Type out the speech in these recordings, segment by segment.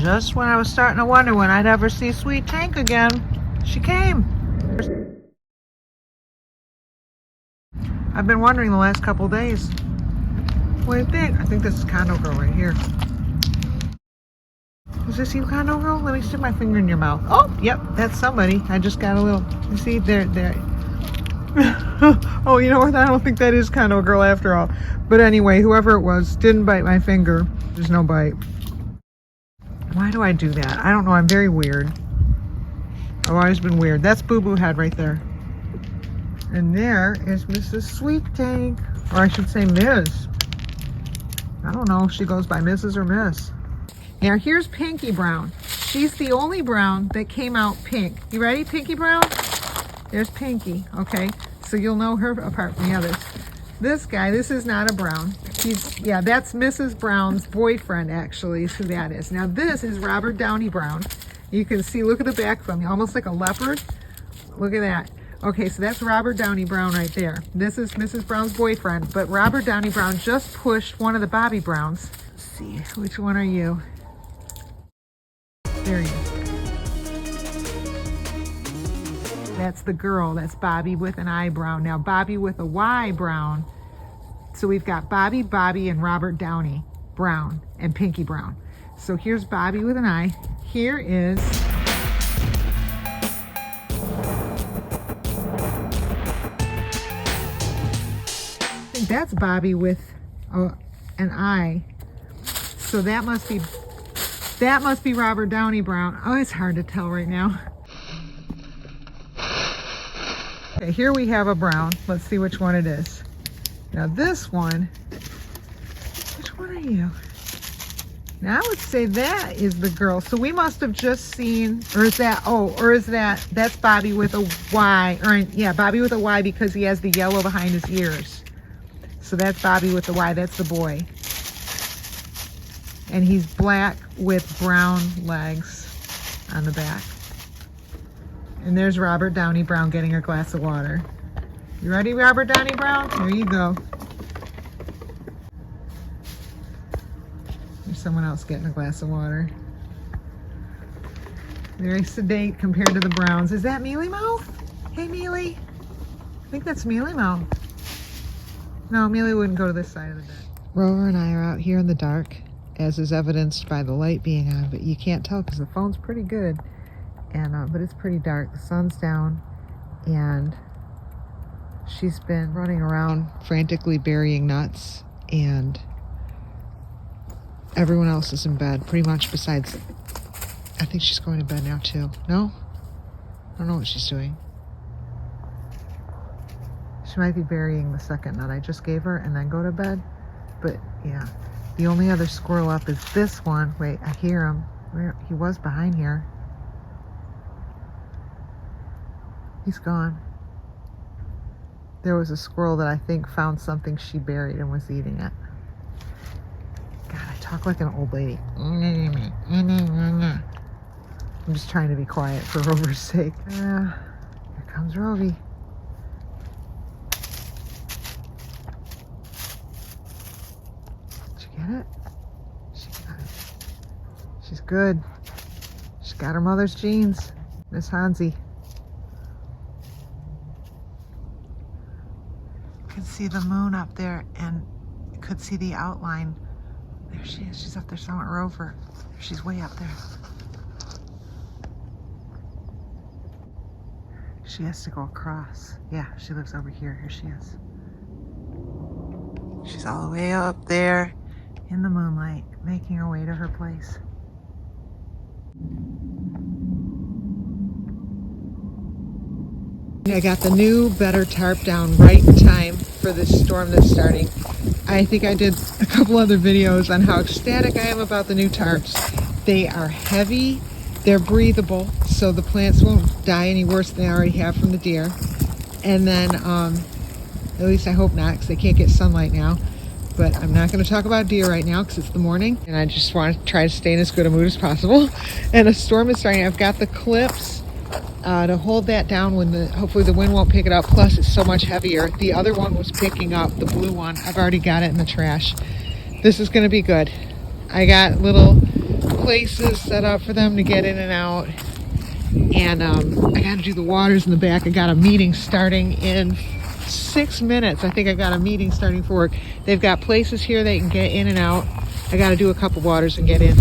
just when I was starting to wonder when I'd ever see Sweet Tank again, she came. I've been wondering the last couple days. What do you think? I think this is Condo Girl right here. Is this you, Condo Girl? Let me stick my finger in your mouth. Oh, yep, that's somebody. I just got a little, you see, there. Oh, you know what? I don't think that is Condo Girl after all. But anyway, whoever it was didn't bite my finger. There's no bite. Why do I do that? I don't know. I'm very weird. I've always been weird. That's Boo Boo Head right there. And there is Mrs. Sweet Tank. Or I should say Ms. I don't know if she goes by Mrs. or Miss. Now here's Pinky Brown. She's the only brown that came out pink. You ready, Pinky Brown? There's Pinky. Okay, so you'll know her apart from the others. This guy, this is not a brown. Yeah, that's Mrs. Brown's boyfriend, actually, is who that is. Now this is Robert Downey Brown. You can see, look at the back from me, almost like a leopard. Look at that. Okay, so that's Robert Downey Brown right there. This is Mrs. Brown's boyfriend, but Robert Downey Brown just pushed one of the Bobby Browns. Let's see, which one are you? There you go. That's the girl. That's Bobby with an I brown. Now Bobby with a Y brown. So we've got Bobby, and Robert Downey Brown and Pinky Brown. So here's Bobby with an I. Here is I think that's Bobby with an I. So that must be Robert Downey Brown. Oh, it's hard to tell right now. Okay, here we have a brown. Let's see which one it is. Now this one, which one are you? Now I would say that is the girl. So we must have just seen, that's Bobby with a Y, yeah, Bobby with a Y because he has the yellow behind his ears. So that's Bobby with the Y, that's the boy. And he's black with brown legs on the back. And there's Robert Downey Brown getting a glass of water. You ready, Robert Downey Brown? There you go. There's someone else getting a glass of water. Very sedate compared to the Browns. Is that Mealy Mouth? Hey, Mealy. I think that's Mealy Mouth. No, Mealy wouldn't go to this side of the bed. Rover and I are out here in the dark, as is evidenced by the light being on, but you can't tell because the phone's pretty good. And but it's pretty dark. The sun's down, and she's been running around frantically burying nuts, and everyone else is in bed, pretty much besides, I think she's going to bed now too. No? I don't know what she's doing. She might be burying the second nut I just gave her and then go to bed. But yeah, the only other squirrel up is this one. Wait, I hear him. Where he was behind here. He's gone. There was a squirrel that I think found something she buried and was eating it. God, I talk like an old lady. I'm just trying to be quiet for Rover's sake. Here comes Rovi. Did you get it? She got it. She's good. She's got her mother's genes. Miss Hansi. Could see the moon up there and could see the outline. There she is. She's up there somewhere. Rover. She's way up there. She has to go across. Yeah, she lives over here. Here she is. She's all the way up there in the moonlight, making her way to her place. I got the new, better tarp down right in time for this storm that's starting. I think I did a couple other videos on how ecstatic I am about the new tarps. They are heavy, they're breathable, so the plants won't die any worse than they already have from the deer. And then, at least I hope not, because they can't get sunlight now. But I'm not going to talk about deer right now because it's the morning, and I just want to try to stay in as good a mood as possible. And a storm is starting. I've got the clips to hold that down when hopefully the wind won't pick it up. Plus it's so much heavier. The other one was picking up, the blue one. I've already got it in the trash. This is going to be good. I got little places set up for them to get in and out. And I got to do the waters in the back. I got a meeting starting in 6 minutes. I think I got a meeting starting for work. They've got places here they can get in and out. I got to do a couple waters and get in.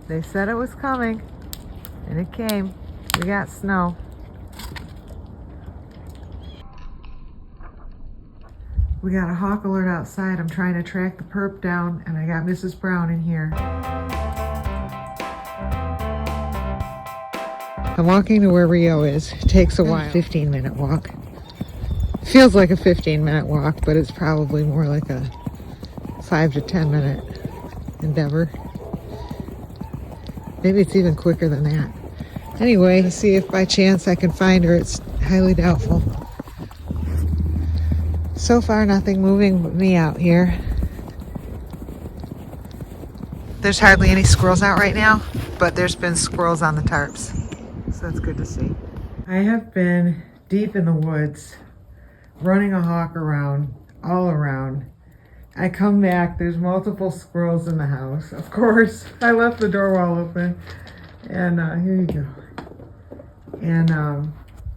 They said it was coming, and it came. We got snow. We got a hawk alert outside. I'm trying to track the perp down, and I got Mrs. Brown in here. I'm walking to where Rio is. It takes a while. 15-minute walk. Feels like a 15-minute walk, but it's probably more like a 5 to 10-minute endeavor. Maybe it's even quicker than that. Anyway, let's see if by chance I can find her. It's highly doubtful. So far, nothing moving but me out here. There's hardly any squirrels out right now, but there's been squirrels on the tarps. So that's good to see. I have been deep in the woods, running a hawk around, all around. I come back, there's multiple squirrels in the house. Of course, I left the door wall open. And here you go. And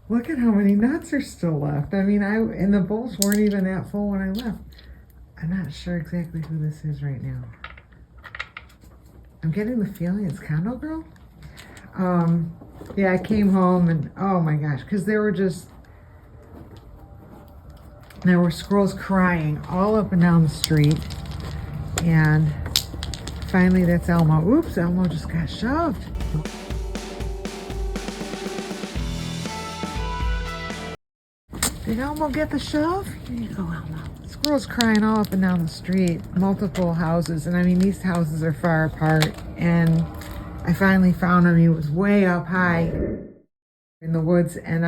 look at how many nuts are still left. I mean, and the bowls weren't even that full when I left. I'm not sure exactly who this is right now. I'm getting the feeling it's Condo Girl. Yeah, I came home and oh my gosh, because there were squirrels crying all up and down the street. And finally that's Elmo. Oops, Elmo just got shoved. Did Elmo get the shove? Here you go, Elmo. Squirrels crying all up and down the street. Multiple houses. And I mean, these houses are far apart. And I finally found him. He was way up high in the woods. And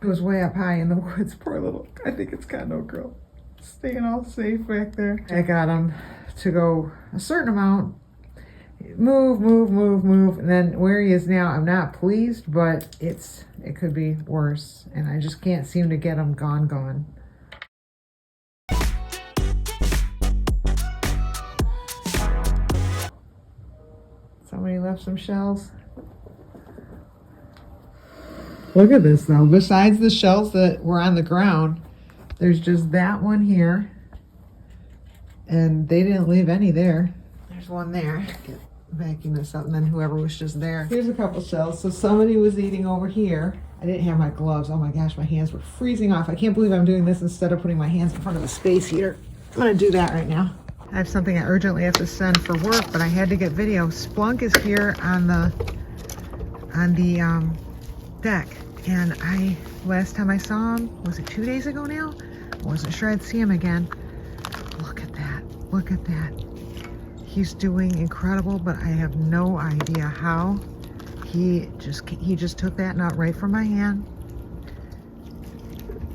it was way up high in the woods. Poor little, I think it's Condo Girl. Staying all safe back there. I got him to go a certain amount. Move, and then where he is now, I'm not pleased, but it could be worse, and I just can't seem to get him gone. Somebody left some shells. Look at this though. Besides the shells that were on the ground, there's just that one here, and they didn't leave any there. There's one there. Get backing this up, and then whoever was just there. Here's a couple shells. So somebody was eating over here. I didn't have my gloves. Oh my gosh, my hands were freezing off. I can't believe I'm doing this instead of putting my hands in front of a space heater. I'm gonna do that right now. I have something I urgently have to send for work, but I had to get video. Splunk is here on the deck, and last time I saw him, was it 2 days ago now? I wasn't sure I'd see him again. Look at that. Look at that. He's doing incredible, but I have no idea how. He just took that nut right from my hand.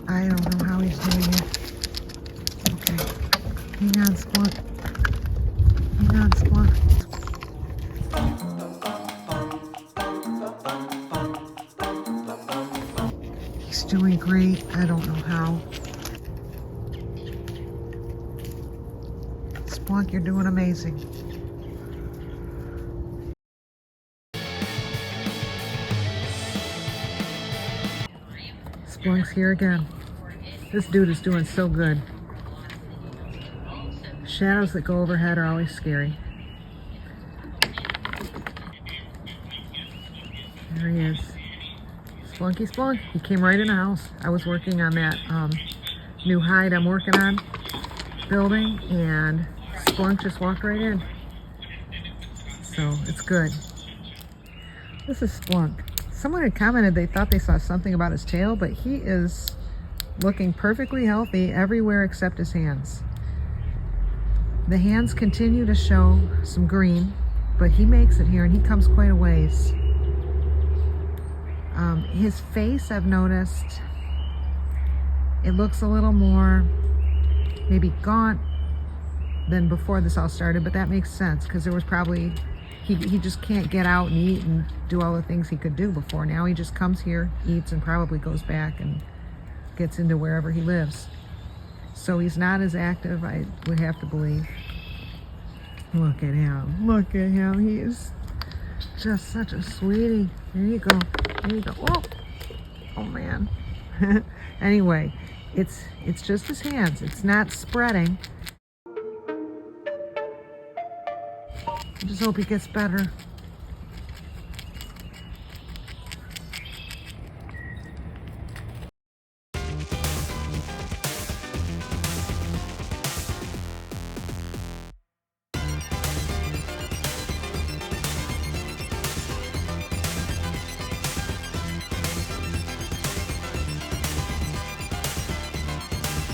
I don't know how he's doing it. Okay. Hang on, Splunk. Hang on, Splunk. He's doing great. I don't know how. Splunk, you're doing amazing. Splunk's here again. This dude is doing so good. Shadows that go overhead are always scary. There he is. Splunky Splunk. He came right in the house. I was working on that new hide I'm working on building, and Splunk just walked right in. So it's good. This is Splunk. Someone had commented they thought they saw something about his tail, but he is looking perfectly healthy everywhere except his hands. The hands continue to show some green, but he makes it here and he comes quite a ways. His face, I've noticed, it looks a little more maybe gaunt than before this all started, but that makes sense because there was probably, he just can't get out and eat and do all the things he could do before. Now he just comes here, eats, and probably goes back and gets into wherever he lives. So he's not as active, I would have to believe. Look at him. Look at him. He is just such a sweetie. There you go. There you go. Whoa. Oh, man. Anyway, it's just his hands. It's not spreading. I just hope he gets better.